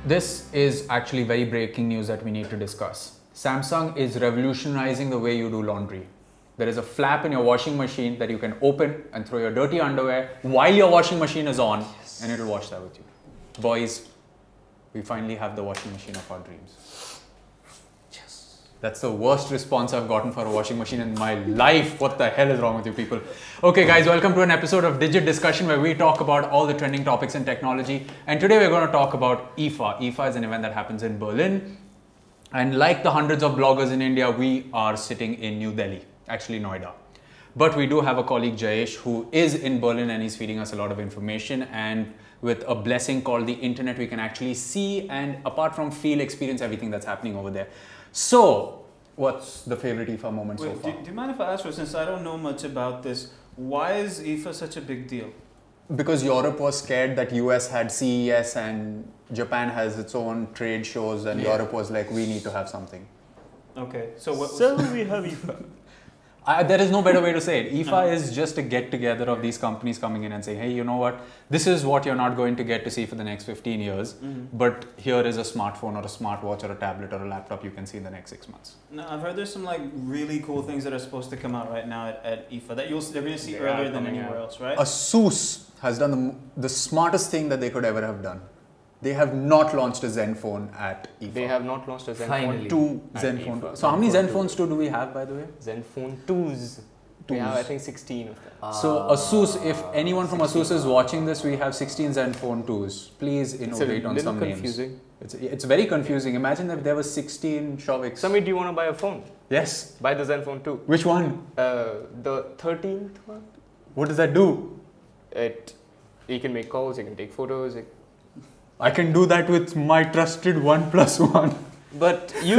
This is actually very breaking news that we need to discuss. Samsung is revolutionizing the way you do laundry. There is a flap in your washing machine that you can open and throw your dirty underwear while your washing machine is on, and it will wash that with you. Boys, we finally have the washing machine of our dreams. Yes. That's the worst response I've gotten for a washing machine in my life. What the hell is wrong with you people? Okay guys, welcome to an episode of Digit Discussion where we talk about all the trending topics in technology. And today we're going to talk about IFA. IFA is an event that happens in Berlin. And like the hundreds of bloggers in India, we are sitting in New Delhi, actually Noida. But we do have a colleague Jayesh who is in Berlin and he's feeding us a lot of information, and with a blessing called the internet, we can actually see and apart from feel, experience everything that's happening over there. So, what's the favorite IFA moment so far? Do you mind if I ask you, since I don't know much about this, why is IFA such a big deal? Because Europe was scared that US had CES and Japan has its own trade shows, and Europe was like, we need to have something. Okay, so what? So we have IFA. There is no better way to say it. IFA is just a get together of these companies coming in and saying, hey, you know what? This is what you're not going to get to see for the next 15 years. But here is a smartphone or a smartwatch or a tablet or a laptop you can see in the next 6 months. Now, I've heard there's some like really cool things that are supposed to come out right now at IFA that they're going to see earlier than anywhere else, right? ASUS has done the smartest thing that they could ever have done. They have not launched a Zenfone at IFA. They have not launched a Zenfone 2 Zenfone 2. So how many Zenfones 2 do we have, by the way? Zenfone 2s. We have, I think, 16 of them. So ASUS, if anyone from ASUS is watching this, we have 16 Zenfone 2s. Please innovate on some confusing. names. It's very confusing. Imagine if there was 16 Shauviks. Samir, do you want to buy a phone? Yes. Buy the Zenfone 2. Which one? The 13th one. What does that do? You can make calls, you can take photos. I can do that with my trusted OnePlus One. But you...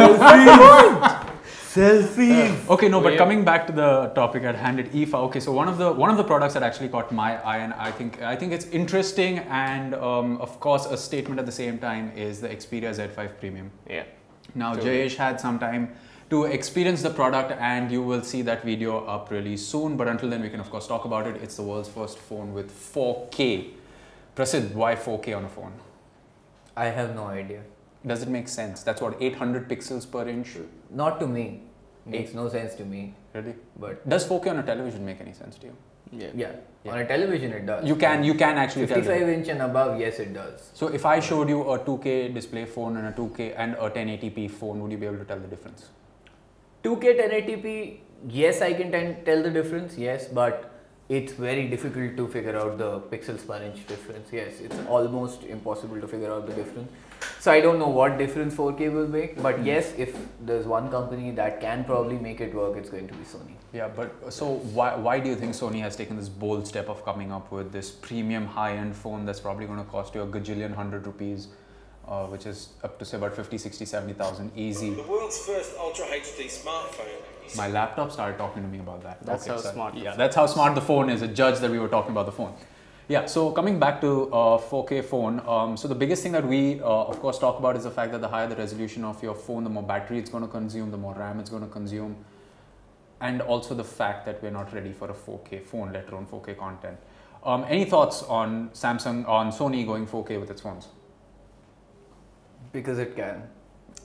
Selfies. Okay, no, but coming back to the topic at hand at IFA. Okay, so one of the products that actually caught my eye, and I think it's interesting, and of course a statement at the same time, is the Xperia Z5 Premium. Yeah. Now Jayesh had some time to experience the product, and you will see that video up really soon. But until then, we can of course talk about it. It's the world's first phone with 4K. Prasid, why 4K on a phone? I have no idea. Does it make sense? That's what, 800 pixels per inch? Not to me. Makes no sense to me. Really? But does 4K on a television make any sense to you? Yeah. On a television it does. You can actually 55 inch and above, yes it does. So if I showed you a 2K display phone and a 2K and a 1080p phone, would you be able to tell the difference? 2K 1080p, yes I can tell the difference, yes, but it's very difficult to figure out the pixels per inch difference. Yes, it's almost impossible to figure out the difference. So I don't know what difference 4K will make, but yes, if there's one company that can probably make it work, it's going to be Sony. Yeah, but so why do you think Sony has taken this bold step of coming up with this premium high-end phone that's probably going to cost you a gajillion ₹100, which is up to say about 50, 60, 70,000 easy. The world's first Ultra HD smartphone. My laptop started talking to me about that. That's how smart. Yeah, that's how smart the phone is. It judged that we were talking about the phone. Yeah, so coming back to 4K phone, so the biggest thing that we of course talk about is the fact that the higher the resolution of your phone, the more battery it's going to consume, the more RAM it's going to consume, and also the fact that we're not ready for a 4K phone, let alone 4K content. Any thoughts on Sony going 4K with its phones? Because it can.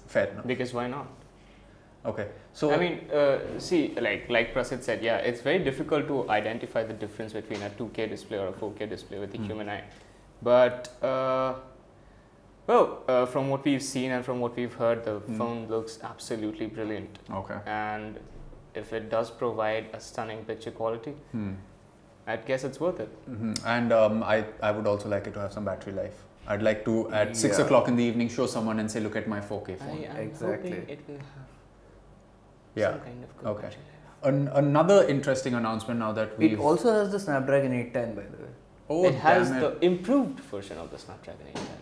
Fair enough. Because why not? Okay, so I mean, see, like Prasid said, yeah, it's very difficult to identify the difference between a 2K display or a 4K display with the human eye. But from what we've seen and from what we've heard, the phone looks absolutely brilliant. Okay. And if it does provide a stunning picture quality, I guess it's worth it. And I would also like it to have some battery life. I'd like to at 6 o'clock in the evening show someone and say, look at my 4K phone. I'm Exactly. hoping it will have some kind of good battery life. Another interesting announcement now that we It also has the Snapdragon 810 by the way. Oh, it has damn the improved version of the Snapdragon 810.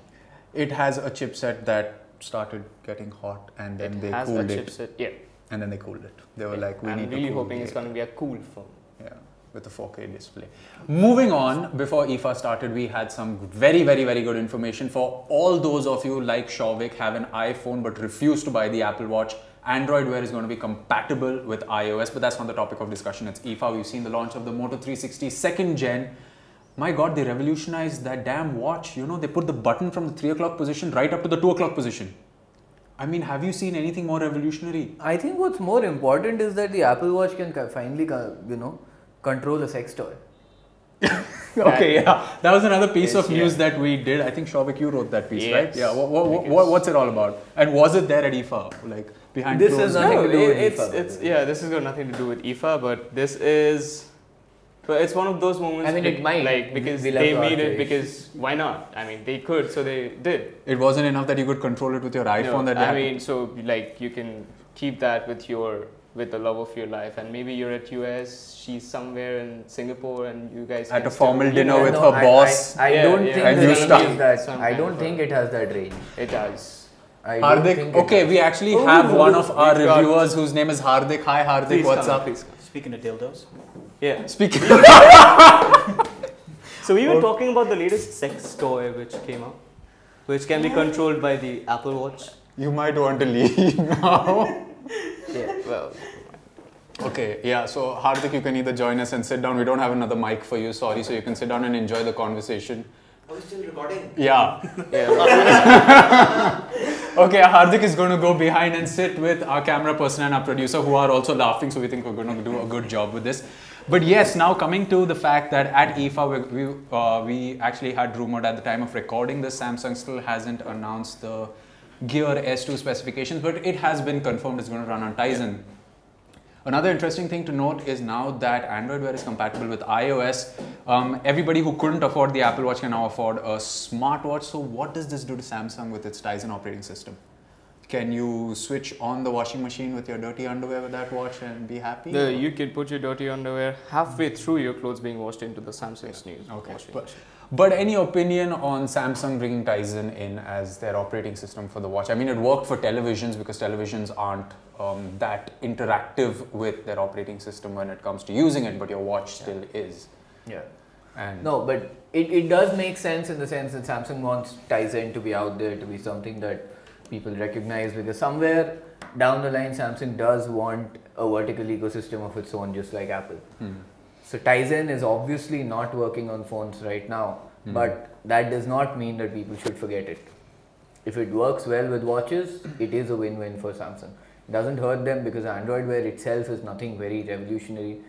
It has a chipset that started getting hot, and then they cooled it. Chipset, yeah. And then they cooled it. They were like, we I'm need to really cool hoping the it's going to be a cool phone. Yeah, with a 4K display. Moving on, before IFA started, we had some very, very, very good information for all those of you like Shauvik have an iPhone but refuse to buy the Apple Watch. Android Wear is going to be compatible with iOS, but that's not the topic of discussion. It's IFA. We've seen the launch of the Moto 360 2nd Gen. My God, they revolutionized that damn watch. You know, they put the button from the 3 o'clock position right up to the 2 o'clock position. I mean, have you seen anything more revolutionary? I think what's more important is that the Apple Watch can finally, control a sex toy. Okay, yeah. That was another piece of news that we did. I think Shobik, you wrote that piece, right? Yeah. What's it all about? And was it there at IFA? Like behind this closed has nothing to do with IFA. This has got nothing to do with IFA, but this is. But it's one of those moments. I mean, it might. Like, because they made it, because why not? I mean, they could, so they did. It wasn't enough that you could control it with your iPhone. No, so like you can keep that with the love of your life, and maybe you're at US, she's somewhere in Singapore, and you guys at a formal dinner with her boss. I don't think it has that range. It does. Hardik, okay, we actually have one of our reviewers whose name is Hardik. Hi Hardik, please what's up? Speaking of dildos. Yeah. Speaking. So we were talking about the latest sex toy which came out, which can be controlled by the Apple Watch. You might want to leave now. Yeah. Well. Okay, yeah, so Hardik, you can either join us and sit down. We don't have another mic for you, sorry, so you can sit down and enjoy the conversation. Are we still recording? Yeah. Okay, Hardik is going to go behind and sit with our camera person and our producer who are also laughing, so we think we're going to do a good job with this. But yes, now coming to the fact that at IFA, we actually had rumored at the time of recording this, Samsung still hasn't announced the Gear S2 specifications, but it has been confirmed it's going to run on Tizen. Yeah. Another interesting thing to note is now that Android Wear is compatible with iOS, everybody who couldn't afford the Apple Watch can now afford a smartwatch. So what does this do to Samsung with its Tizen operating system? Can you switch on the washing machine with your dirty underwear with that watch and be happy? You can put your dirty underwear halfway through your clothes being washed into the Samsung's new washing machine. But any opinion on Samsung bringing Tizen in as their operating system for the watch? I mean, it worked for televisions because televisions aren't that interactive with their operating system when it comes to using it, but your watch still is. Yeah. And no, but it does make sense in the sense that Samsung wants Tizen to be out there, to be something that people recognize, because somewhere down the line Samsung does want a vertical ecosystem of its own, just like Apple. So Tizen is obviously not working on phones right now, but that does not mean that people should forget it. If it works well with watches, it is a win-win for Samsung. It doesn't hurt them because Android Wear itself is nothing very revolutionary.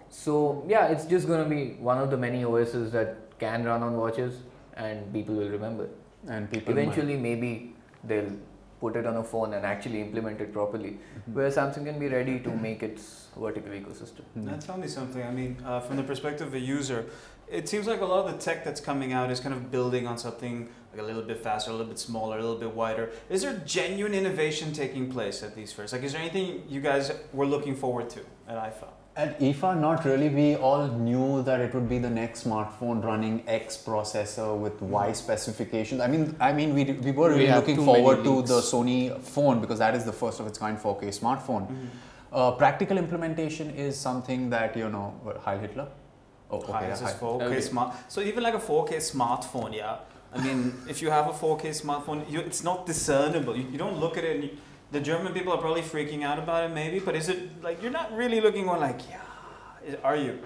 So yeah, it's just going to be one of the many OSs that can run on watches and people will remember. And people eventually maybe they'll put it on a phone and actually implement it properly, where Samsung can be ready to make its vertical ecosystem. Now tell me something, I mean, from the perspective of a user, it seems like a lot of the tech that's coming out is kind of building on something like a little bit faster, a little bit smaller, a little bit wider. Is there genuine innovation taking place at these fairs? Like, is there anything you guys were looking forward to at IFA? At IFA, not really. We all knew that it would be the next smartphone running X processor with Y specifications. I mean, we were really looking forward to the Sony phone because that is the first of its kind 4K smartphone. Practical implementation is something that, you know, Heil Hitler? Oh, okay. This is 4K smart. So even like a 4K smartphone, yeah. I mean, if you have a 4K smartphone, it's not discernible. You don't look at it and the German people are probably freaking out about it maybe, but is it like, you're not really looking on like, yeah, are you?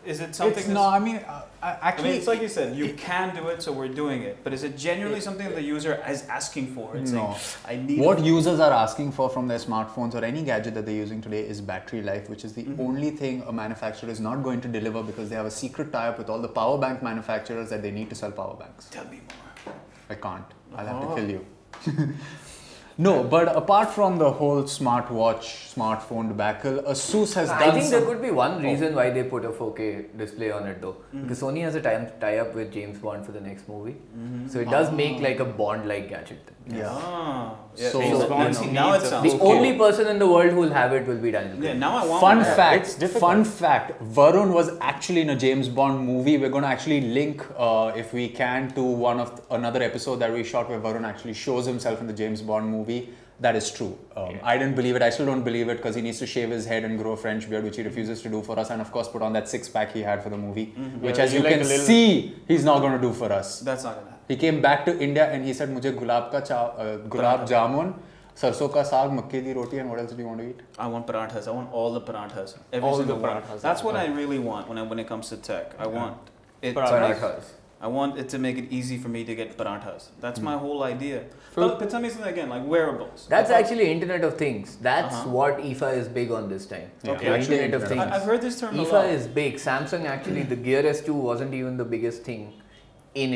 Is it something no, I mean, actually, it's like you said, you can do it, so we're doing it. But is it genuinely something that the user is asking for? It's no. Saying, I need what users are asking for from their smartphones or any gadget that they're using today is battery life, which is the only thing a manufacturer is not going to deliver because they have a secret tie-up with all the power bank manufacturers that they need to sell power banks. Tell me more. I can't. I'll have to kill you. No, but apart from the whole smartwatch, smartphone debacle, Asus has done I think there could be one reason why they put a 4K display on it though. Because Sony has a tie-up with James Bond for the next movie. So it does make like a Bond-like gadget. Yeah. So now it sounds the only person in the world who will have it will be Daniel Craig. Yeah, now I want Fun fact, Varun was actually in a James Bond movie. We're going to actually link, if we can, to another episode that we shot where Varun actually shows himself in the James Bond movie. That is true. I didn't believe it. I still don't believe it because he needs to shave his head and grow a French beard, which he refuses to do for us. And of course, put on that six-pack he had for the movie, which as you can see, he's not going to do for us. That's not going to happen. He came back to India and he said, "Mujhe gulab jamun, sarson ka saag, makke di roti, and what else do you want to eat?" I want paranthas. I want all the paranthas. All the paranthas. That's what I really want when it comes to tech. I want Parathas. I want it to make it easy for me to get parathas. That's my whole idea. But tell me something again, like wearables. That's actually Internet of Things. That's what IFA is big on this time. Okay. Internet of Things. I've heard this term a lot. IFA is big. Samsung actually, the Gear S2 wasn't even the biggest thing in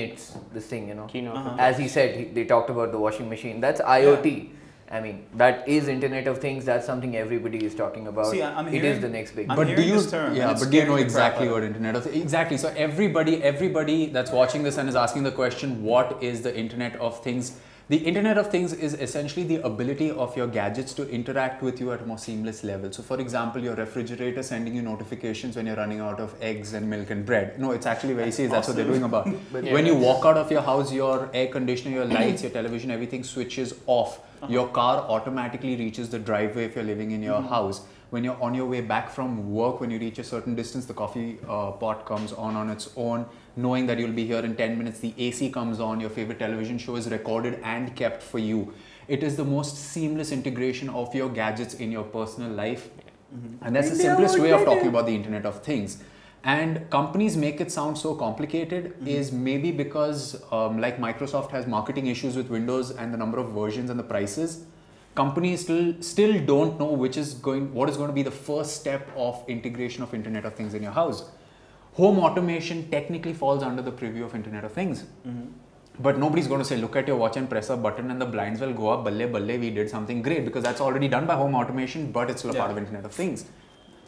this thing, you know. As he said, they talked about the washing machine. That's IoT. I mean, that is Internet of Things. That's something everybody is talking about. See, it is the next big. I'm but hearing do you? This term, yeah, but do you know exactly what Internet of Things? Exactly. So everybody that's watching this and is asking the question, what is the Internet of Things? The Internet of Things is essentially the ability of your gadgets to interact with you at a more seamless level. So for example, your refrigerator sending you notifications when you're running out of eggs and milk and bread. No, it's actually very serious. That's what they're doing about. When you walk out of your house, your air conditioner, your lights, your television, everything switches off. Your car automatically reaches the driveway if you're living in your house. When you're on your way back from work, when you reach a certain distance, the coffee pot comes on its own. Knowing that you'll be here in 10 minutes, the AC comes on, your favorite television show is recorded and kept for you. It is the most seamless integration of your gadgets in your personal life. And that's the simplest way of talking about the Internet of Things. And companies make it sound so complicated is maybe because like Microsoft has marketing issues with Windows and the number of versions and the prices. Companies still don't know what is going to be the first step of integration of Internet of Things in your house. Home automation technically falls under the preview of Internet of Things. But nobody's going to say, look at your watch and press a button and the blinds will go up, balle balle, we did something great, because that's already done by home automation, but it's still a part of Internet of Things.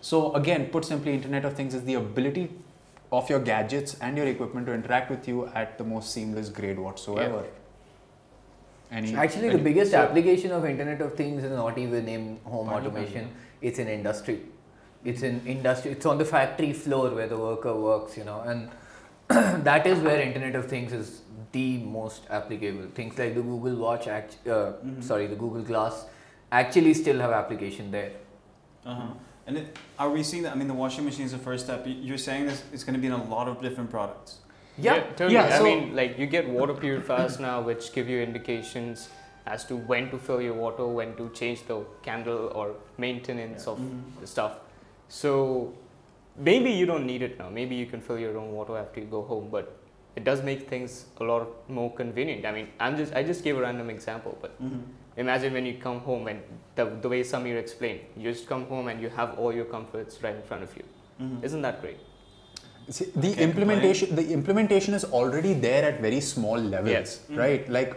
So again, put simply, Internet of Things is the ability of your gadgets and your equipment to interact with you at the most seamless grade whatsoever. Actually, the biggest application of Internet of Things is not even in home automation, it's in industry. It's in industry, it's on the factory floor where the worker works, you know, and that is where Internet of Things is the most applicable. Things like the Google Watch, the Google Glass actually still have application there. And are we seeing that? I mean, the washing machine is the first step. You're saying this it's going to be in a lot of different products. Yeah, totally. I mean, like you get water purifiers now, which give you indications as to when to fill your water, when to change the candle or maintenance of the stuff. So maybe you don't need it now. Maybe you can fill your own water after you go home, but it does make things a lot more convenient. I mean, I just gave a random example, but imagine when you come home and the way Samir explained, you just come home and you have all your comforts right in front of you. Isn't that great? See, the implementation is already there at very small levels, right? Like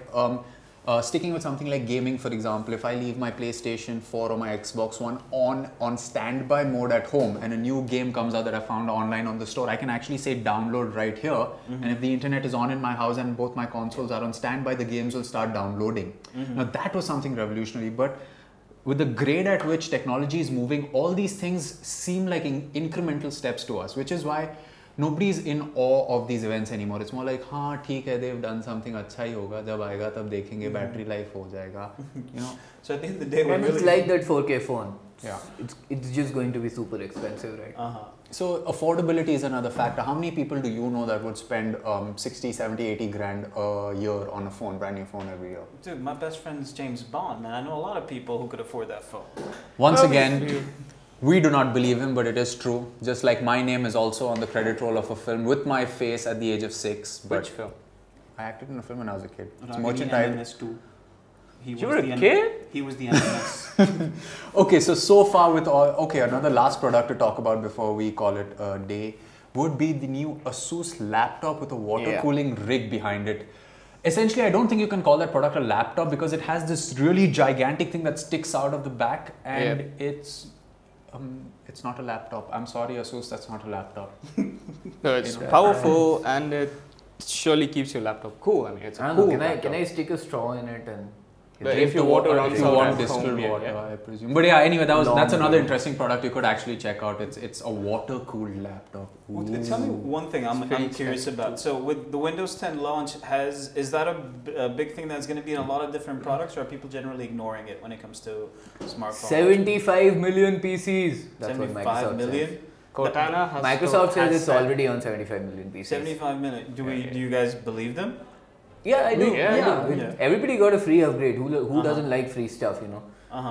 sticking with something like gaming, for example, if I leave my PlayStation 4 or my Xbox One on standby mode at home and a new game comes out that I found online on the store, I can actually say download right here. And if the internet is on in my house and both my consoles are on standby, the games will start downloading. Now that was something revolutionary, but with the grade at which technology is moving, all these things seem like incremental steps to us, which is why nobody's in awe of these events anymore. It's more like, हाँ ठीक है, they've done something अच्छा ही होगा, जब आएगा तब देखेंगे, battery life हो जाएगा, you know. So at the end of the day, and it's like that 4K phone. Yeah, it's just going to be super expensive, right? So affordability is another factor. How many people do you know that would spend 60, 70, 80 grand a year on a phone, brand new phone every year? Dude, my best friend is James Bond, man. I know a lot of people who could afford that phone. Once again, we do not believe him, but it is true. Just like my name is also on the credit roll of a film with my face at the age of 6. Which film? I acted in a film when I was a kid. It's Merchant MS 2. You were a kid? He was the MS. Okay, so far with all, another last product to talk about before we call it a day would be the new Asus laptop with a water cooling rig behind it. Essentially, I don't think you can call that product a laptop because it has this really gigantic thing that sticks out of the back, and it's not a laptop. I'm sorry, Asus, that's not a laptop. No, it's powerful and it surely keeps your laptop cool. I mean, it's a cool laptop. Can I stick a straw in it and... But if your water runs out, distilled water, I presume. But yeah, anyway, that's another interesting product you could actually check out. It's a water-cooled laptop. Well, tell me one thing I'm curious about. So with the Windows 10 launch, is that a big thing that's going to be in a lot of different products, or are people generally ignoring it when it comes to smartphones? 75 million PCs. That's 75 million? Says. Cortana has Microsoft says it's already on 75 million PCs. 75 million. Do you guys believe them? Yeah, I do. Yeah. Everybody got a free upgrade. Who doesn't like free stuff, you know?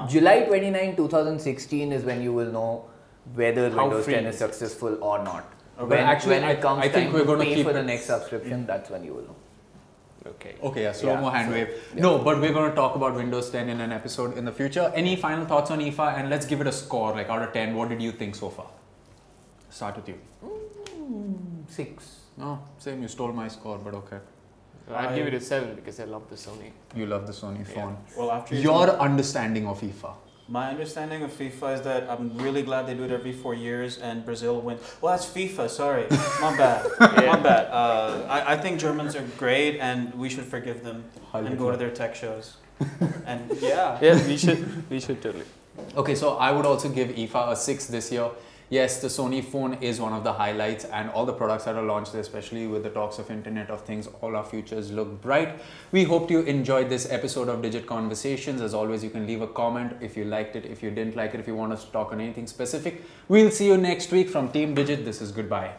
July 29, 2016 is when you will know whether Windows 10 is successful or not. When it comes I think time we're to going to pay keep for it. the next subscription, that's when you will know. Okay. Okay, yeah, slow-mo hand wave. yeah. No, but we're going to talk about Windows 10 in an episode in the future. Any final thoughts on IFA? And let's give it a score, like out of 10, what did you think so far? Start with you. 6. No, same, you stole my score, but okay. I'd give it a 7 because I love the Sony. You love the Sony phone. Well, after Your understanding of IFA? My understanding of FIFA is that I'm really glad they do it every 4 years and Brazil wins. Well, that's FIFA, sorry. My bad. My bad. I think Germans are great and we should forgive them and go to their tech shows. And yeah. Yeah, we should totally. Okay, so I would also give IFA a 6 this year. Yes, the Sony phone is one of the highlights, and all the products that are launched, especially with the talks of Internet of Things, all our futures look bright. We hope you enjoyed this episode of Digit Conversations. As always, you can leave a comment if you liked it, if you didn't like it, if you want us to talk on anything specific. We'll see you next week from Team Digit. This is goodbye.